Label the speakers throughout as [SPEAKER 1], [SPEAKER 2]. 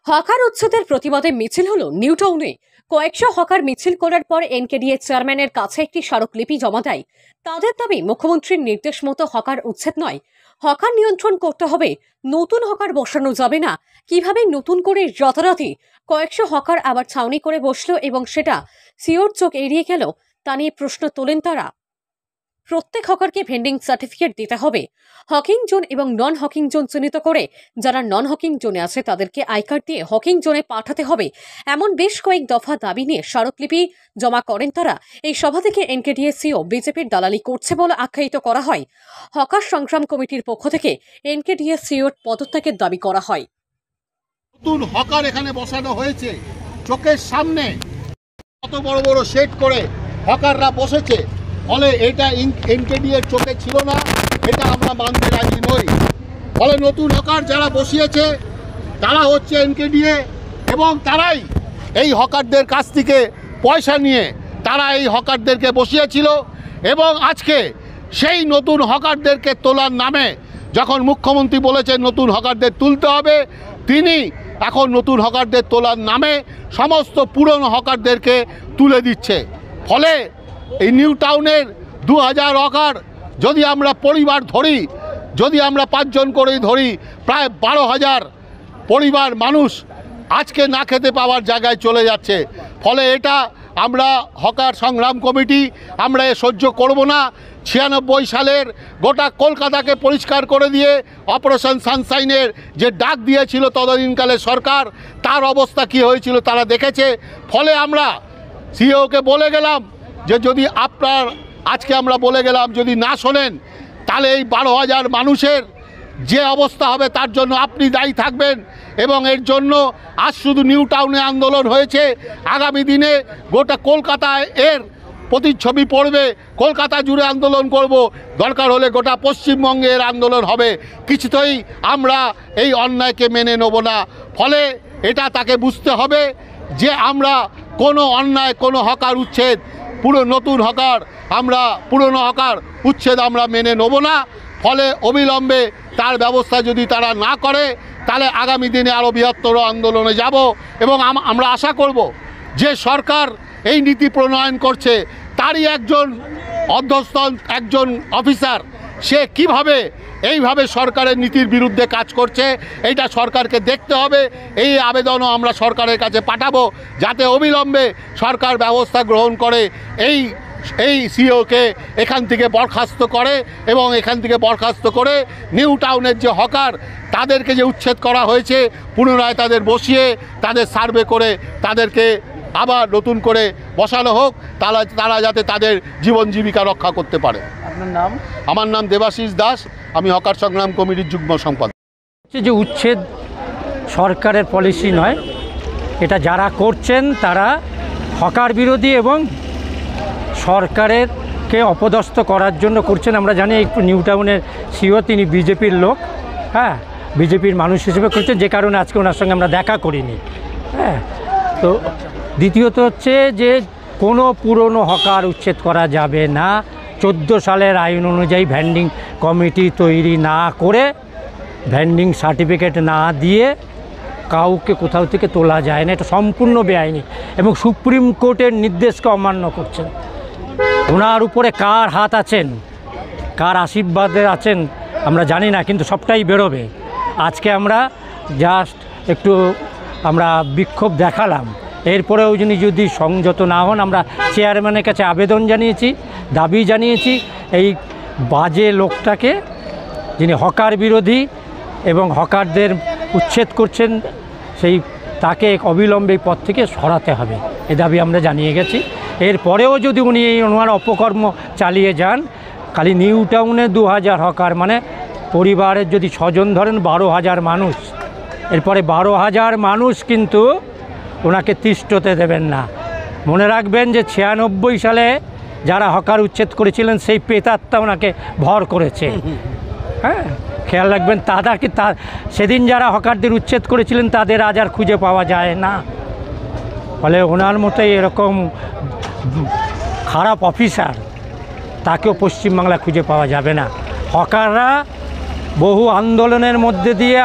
[SPEAKER 1] Hawker উচ্ছেদের প্রতিবাদে মিছিল হলো নিউ টাউনে। কয়েকশো হকার মিছিল করার পর এনকেডিএ চেয়ারম্যানের কাছে একটি স্মারকলিপি জমা দেয়। তাদের দাবি, মুখ্যমন্ত্রীর নির্দেশ মতো হকার উচ্ছেদ নয়, হকার নিয়ন্ত্রণ করতে হবে, নতুন হকার বসানো যাবে না। কিভাবে নতুন করে রাতারাতি কয়েকশো হকার আবার ছাউনি করে বসলো এবং সেটা সিওর চোখ এড়িয়ে গেল, তা নিয়ে প্রশ্ন তোলেন তারা। প্রত্যেক হকারকে ভেন্ডিং সার্টিফিকেট দিতে হবে। হকিং জোন এবং নন হকিং জোন চিহ্নিত করে যারা নন হকিং জোনে আছে তাদেরকে আই কার্ড দিয়ে হকিং জোনে পাঠাতে হবে। এমন বেশ কয়েক দফা দাবি নিয়ে স্মারকলিপি জমা করেন তারা। এই সভা থেকে এনকেডিএ সিও বিজেপির দালালি করছে বলে আখ্যায়িত করা হয়। হকার সংগ্রাম কমিটির পক্ষ থেকে এনকেডিএ সিওর পদত্যাগের দাবি করা হয়।
[SPEAKER 2] নতুন হকার এখানে বসানো হয়েছে, চোখের সামনে কত বড় বড় সেট করে হকাররা বসেছে, ফলে এটা এনকেডিএ এর চোখে ছিল না, এটা আমরা মানতে রাজি নই। ফলে নতুন হকার যারা বসিয়েছে তারা হচ্ছে এনকেডিএ এবং তারাই এই হকারদের কাছ থেকে পয়সা নিয়ে তারা এই হকারদেরকে বসিয়েছিল। এবং আজকে সেই নতুন হকারদেরকে তোলার নামে যখন মুখ্যমন্ত্রী বলেছেন নতুন হকারদের তুলতে হবে, তিনি এখন নতুন হকারদের তোলার নামে সমস্ত পুরনো হকারদেরকে তুলে দিচ্ছে। ফলে এই নিউ টাউনের 2000 হকার যদি আমরা পরিবার ধরি, যদি আমরা 5 জন করেই ধরি, প্রায় 12,000 পরিবার মানুষ আজকে না খেতে পাওয়ার জায়গায় চলে যাচ্ছে। ফলে এটা আমরা হকার সংগ্রাম কমিটি আমরা সহ্য করব না। 96 সালের গোটা কলকাতাকে পরিষ্কার করে দিয়ে অপারেশন সানশাইনের যে ডাক দিয়েছিল তদানীনকালে সরকার, তার অবস্থা কি হয়েছিল তারা দেখেছে। ফলে আমরা সিইওকে বলে গেলাম যে যদি আপনার আজকে আমরা বলে গেলাম যদি না শোনেন তাহলে এই 12,000 মানুষের যে অবস্থা হবে তার জন্য আপনি দায়ী থাকবেন। এবং এর জন্য আজ শুধু নিউ টাউনে আন্দোলন হয়েছে, আগামী দিনে গোটা কলকাতায় এর প্রতিচ্ছবি পড়বে। কলকাতা জুড়ে আন্দোলন করব, দরকার হলে গোটা পশ্চিমবঙ্গে এর আন্দোলন হবে। কিছুতেই আমরা এই অন্যায়কে মেনে নেব না। ফলে এটা তাকে বুঝতে হবে যে আমরা কোনো অন্যায়, কোনো হকার উচ্ছেদ, নতুন হকার আমরা পুরনো হকার উচ্ছেদ আমরা মেনে নেব না। ফলে অবিলম্বে তার ব্যবস্থা যদি তারা না করে তাহলে আগামী দিনে আরও বৃহত্তর আন্দোলনে যাব। এবং আমরা আশা করব যে সরকার এই নীতি প্রণয়ন করছে তারই একজন অধ্যস্থন, একজন অফিসার, সে কিভাবে এইভাবে সরকারের নীতির বিরুদ্ধে কাজ করছে এইটা সরকারকে দেখতে হবে। এই আবেদনও আমরা সরকারের কাছে পাঠাবো যাতে অবিলম্বে সরকার ব্যবস্থা গ্রহণ করে এই সিইওকে এখান থেকে বরখাস্ত করে এবং এখান থেকে বরখাস্ত করে নিউ টাউনের যে হকার তাদেরকে যে উচ্ছেদ করা হয়েছে পুনরায় তাদের বসিয়ে তাদের সার্ভে করে তাদেরকে আবার নতুন করে বসানো হোক, তারা যাতে তাদের জীবন জীবিকা রক্ষা করতে পারে।
[SPEAKER 3] আপনার নাম?
[SPEAKER 2] আমার নাম দেবাশিস দাস, আমি হকার সংগ্রাম কমিটির যুগ্ম সম্পাদক।
[SPEAKER 3] যে উচ্ছেদ সরকারের পলিসি নয়, এটা যারা করছেন তারা হকার বিরোধী এবং সরকারকে অপদস্থ করার জন্য করছেন। আমরা জানি একটু নিউ টাউনের সিও তিনি বিজেপির লোক, হ্যাঁ, বিজেপির মানুষ হিসেবে করছেন, যে কারণে আজকে ওনার সঙ্গে আমরা দেখা করিনি। হ্যাঁ, তো দ্বিতীয়ত হচ্ছে যে কোনো পুরনো হকার উচ্ছেদ করা যাবে না। 14 সালের আইন অনুযায়ী ভেন্ডিং কমিটি তৈরি না করে, ভেন্ডিং সার্টিফিকেট না দিয়ে কাউকে কোথাও থেকে তোলা যায় না, এটা সম্পূর্ণ বেআইনি এবং সুপ্রিম কোর্টের নির্দেশকে অমান্য করছেন। ওনার উপরে কার হাত আছেন, কার আশীর্বাদে আছেন আমরা জানি না, কিন্তু সবটাই বেরোবে। আজকে আমরা জাস্ট একটু আমরা বিক্ষোভ দেখালাম, এরপরেও যদি সংযত না হন আমরা চেয়ারম্যানের কাছে আবেদন জানিয়েছি, দাবি জানিয়েছি এই বাজে লোকটাকে, যিনি হকার বিরোধী এবং হকারদের উচ্ছেদ করছেন, তাকে অবিলম্বে পদ থেকে সরাতে হবে, এই দাবি আমরা জানিয়ে গেছি। এরপরেও যদি উনি ওনার অপকর্ম চালিয়ে যান, খালি নিউ টাউনে 2000 হকার মানে পরিবারের যদি 6 জন ধরেন 12,000 মানুষ, এরপরে 12,000 মানুষ কিন্তু ওনাকে তিষ্ঠতে দেবেন না। মনে রাখবেন যে 96 সালে যারা হকার উচ্ছেদ করেছিলেন সেই প্রেতাত্মা ওনাকে ভর করেছে। হ্যাঁ, খেয়াল রাখবেন। সেদিন যারা হকারদের উচ্ছেদ করেছিলেন তাদের আজ আর খুঁজে পাওয়া যায় না। ফলে ওনার মতোই এরকম খারাপ অফিসার তাকেও পশ্চিমবাংলা খুঁজে পাওয়া যাবে না। হকাররা বহু আন্দোলনের মধ্যে দিয়ে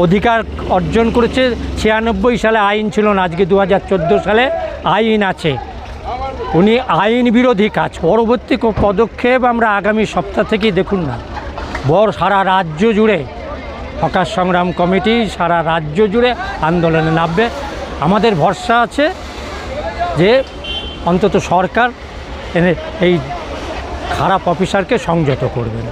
[SPEAKER 3] অধিকার অর্জন করেছে। 96 সালে আইন ছিল না, আজকে 2014 সালে আইন আছে। উনি আইন বিরোধী কাজ, পরবর্তী পদক্ষেপ আমরা আগামী সপ্তাহ থেকেই দেখুন না, সারা রাজ্য জুড়ে হকার সংগ্রাম কমিটি সারা রাজ্য জুড়ে আন্দোলনে নামবে। আমাদের ভরসা আছে যে অন্তত সরকার এই খারাপ অফিসারকে সংযত করবেন।